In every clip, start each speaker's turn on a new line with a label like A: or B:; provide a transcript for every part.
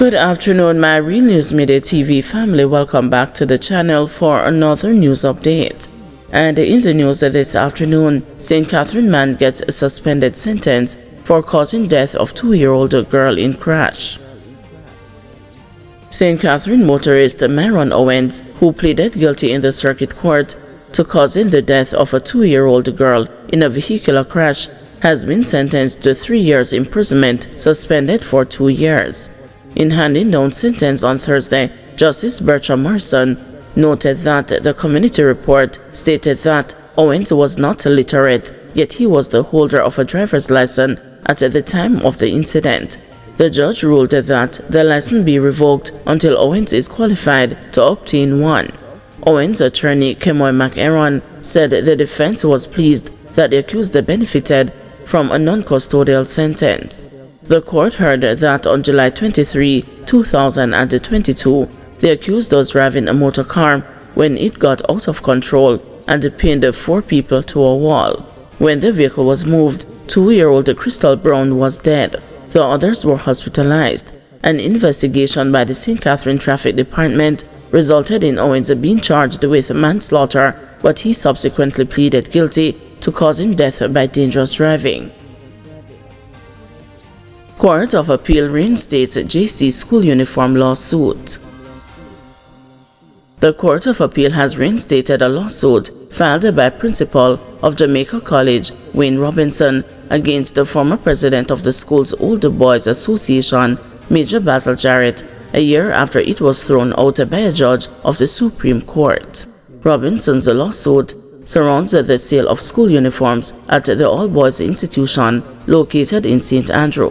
A: Good afternoon, my Real News Midday TV family. Welcome back to the channel for another news update. And in the news this afternoon, St. Catherine man gets a suspended sentence for causing death of 2-year-old girl in crash. St. Catherine motorist Myron Owens, who pleaded guilty in the circuit court to causing the death of a 2-year-old girl in a vehicular crash, has been sentenced to 3 years imprisonment, suspended for 2 years. In handing down sentence on Thursday, Justice Bertram Morrison noted that the community report stated that Owens was not illiterate, yet he was the holder of a driver's license at the time of the incident. The judge ruled that the license be revoked until Owens is qualified to obtain one. Owens' attorney, Kemoy McAaron, said the defense was pleased that the accused benefited from a non-custodial sentence. The court heard that on July 23, 2022, the accused was driving a motor car when it got out of control and pinned 4 people to a wall. When the vehicle was moved, 2-year-old Crystal Brown was dead. The others were hospitalized. An investigation by the St. Catherine Traffic Department resulted in Owens being charged with manslaughter, but he subsequently pleaded guilty to causing death by dangerous driving. Court of Appeal reinstates JC school uniform lawsuit. The Court of Appeal has reinstated a lawsuit filed by Principal of Jamaica College, Wayne Robinson, against the former president of the school's Older Boys Association, Major Basil Jarrett, a year after it was thrown out by a judge of the Supreme Court. Robinson's lawsuit surrounds the sale of school uniforms at the all-boys institution located in St. Andrew.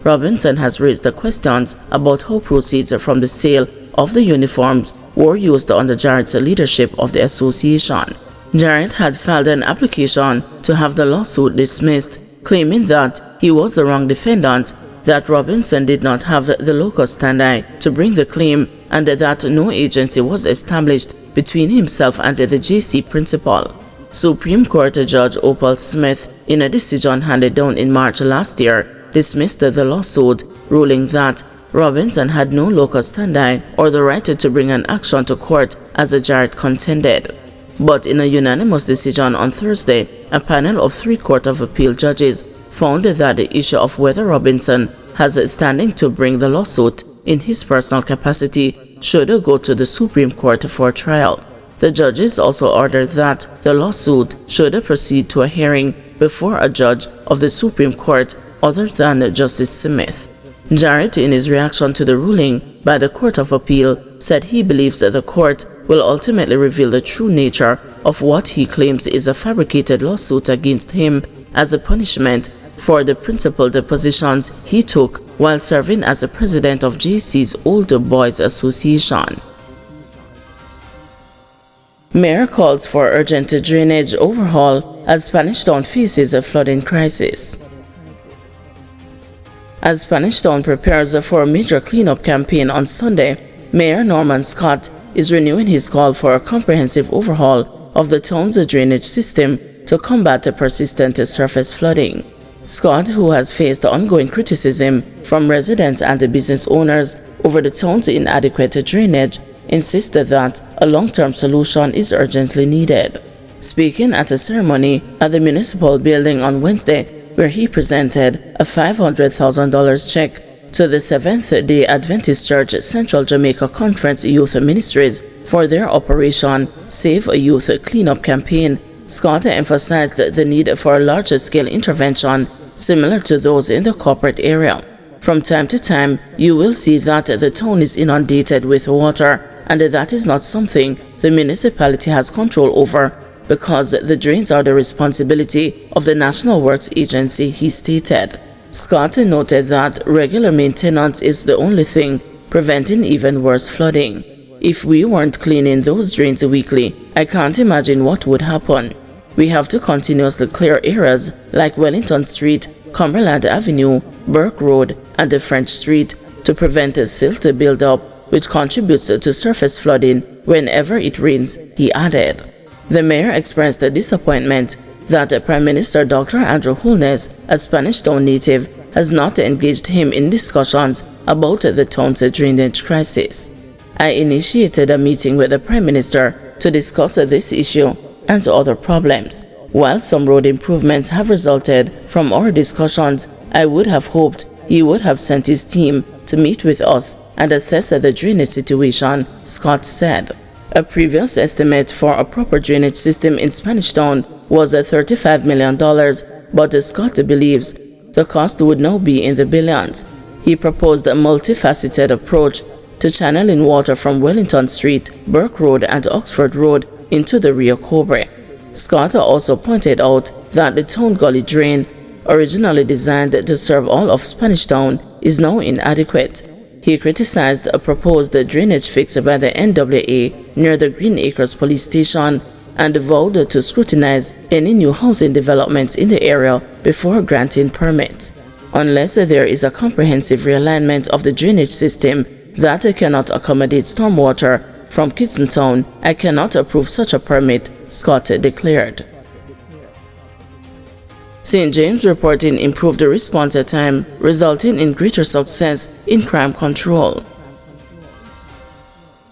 A: Robinson has raised the questions about how proceeds from the sale of the uniforms were used under Jarrett's leadership of the association. Jarrett had filed an application to have the lawsuit dismissed, claiming that he was the wrong defendant, that Robinson did not have the locus standi to bring the claim, and that no agency was established between himself and the JC principal. Supreme Court Judge Opal Smith, in a decision handed down in March last year, dismissed the lawsuit, ruling that Robinson had no locus standi or the right to bring an action to court as Jarrett contended. But in a unanimous decision on Thursday, a panel of 3 Court of Appeal judges found that the issue of whether Robinson has standing to bring the lawsuit in his personal capacity should go to the Supreme Court for trial. The judges also ordered that the lawsuit should proceed to a hearing before a judge of the Supreme Court other than Justice Smith. Jarrett, in his reaction to the ruling by the Court of Appeal, said he believes that the court will ultimately reveal the true nature of what he claims is a fabricated lawsuit against him as a punishment for the principled positions he took while serving as the president of JC's Older Boys Association. Mayor calls for urgent drainage overhaul as Spanish Town faces a flooding crisis. As Spanish Town prepares for a major cleanup campaign on Sunday, Mayor Norman Scott is renewing his call for a comprehensive overhaul of the town's drainage system to combat persistent surface flooding. Scott, who has faced ongoing criticism from residents and business owners over the town's inadequate drainage, insisted that a long-term solution is urgently needed. Speaking at a ceremony at the municipal building on Wednesday, where he presented a $500,000 check to the Seventh-day Adventist Church Central Jamaica Conference Youth Ministries for their Operation Save a Youth cleanup campaign, Scott emphasized the need for a larger-scale intervention similar to those in the corporate area. From time to time, you will see that the town is inundated with water, and that is not something the municipality has control over, because the drains are the responsibility of the National Works Agency, he stated. Scott noted that regular maintenance is the only thing preventing even worse flooding. If we weren't cleaning those drains weekly, I can't imagine what would happen. We have to continuously clear areas like Wellington Street, Cumberland Avenue, Burke Road, and the French Street to prevent silt buildup, which contributes to surface flooding whenever it rains, he added. The mayor expressed a disappointment that Prime Minister Dr. Andrew Holness, a Spanish Town native, has not engaged him in discussions about the town's drainage crisis. I initiated a meeting with the Prime Minister to discuss this issue and other problems. While some road improvements have resulted from our discussions, I would have hoped he would have sent his team to meet with us and assess the drainage situation, Scott said. A previous estimate for a proper drainage system in Spanish Town was $35 million, but Scott believes the cost would now be in the billions. He proposed a multifaceted approach to channeling water from Wellington Street, Burke Road, and Oxford Road into the Rio Cobre. Scott also pointed out that the town gully drain, originally designed to serve all of Spanish Town, is now inadequate. He criticized a proposed drainage fix by the NWA near the Green Acres police station and vowed to scrutinize any new housing developments in the area before granting permits. Unless there is a comprehensive realignment of the drainage system that cannot accommodate stormwater from Kingston Town, I cannot approve such a permit, Scott declared. St. James reporting improved response time, resulting in greater success in crime control.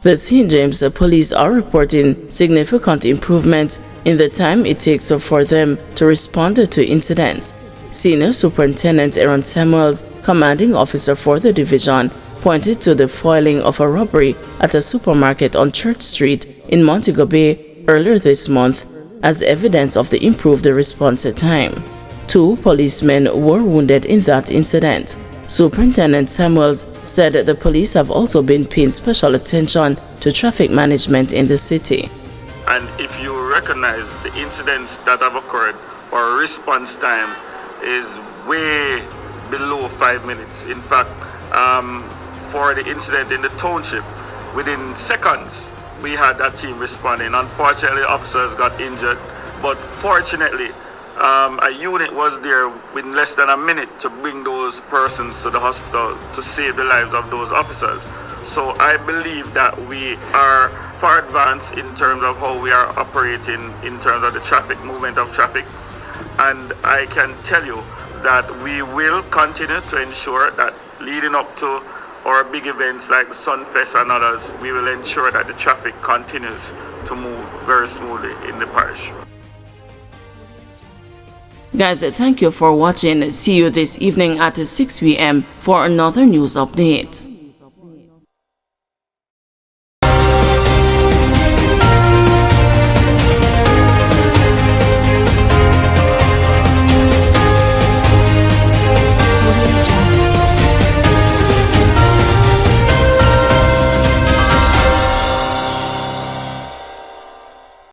A: The St. James police are reporting significant improvements in the time it takes for them to respond to incidents. Senior Superintendent Aaron Samuels, commanding officer for the division, pointed to the foiling of a robbery at a supermarket on Church Street in Montego Bay earlier this month as evidence of the improved response time. 2 policemen were wounded in that incident. Superintendent Samuels said the police have also been paying special attention to traffic management in the city.
B: And if you recognize the incidents that have occurred, our response time is way below 5 minutes. In fact, for the incident in the township, within seconds, we had that team responding. Unfortunately, officers got injured, but fortunately, a unit was there within less than a minute to bring those persons to the hospital to save the lives of those officers. So I believe that we are far advanced in terms of how we are operating in terms of the traffic, movement of traffic. And I can tell you that we will continue to ensure that leading up to our big events like the Sunfest and others, we will ensure that the traffic continues to move very smoothly in the parish.
A: Guys, thank you for watching. See you this evening at 6 p.m. for another news update.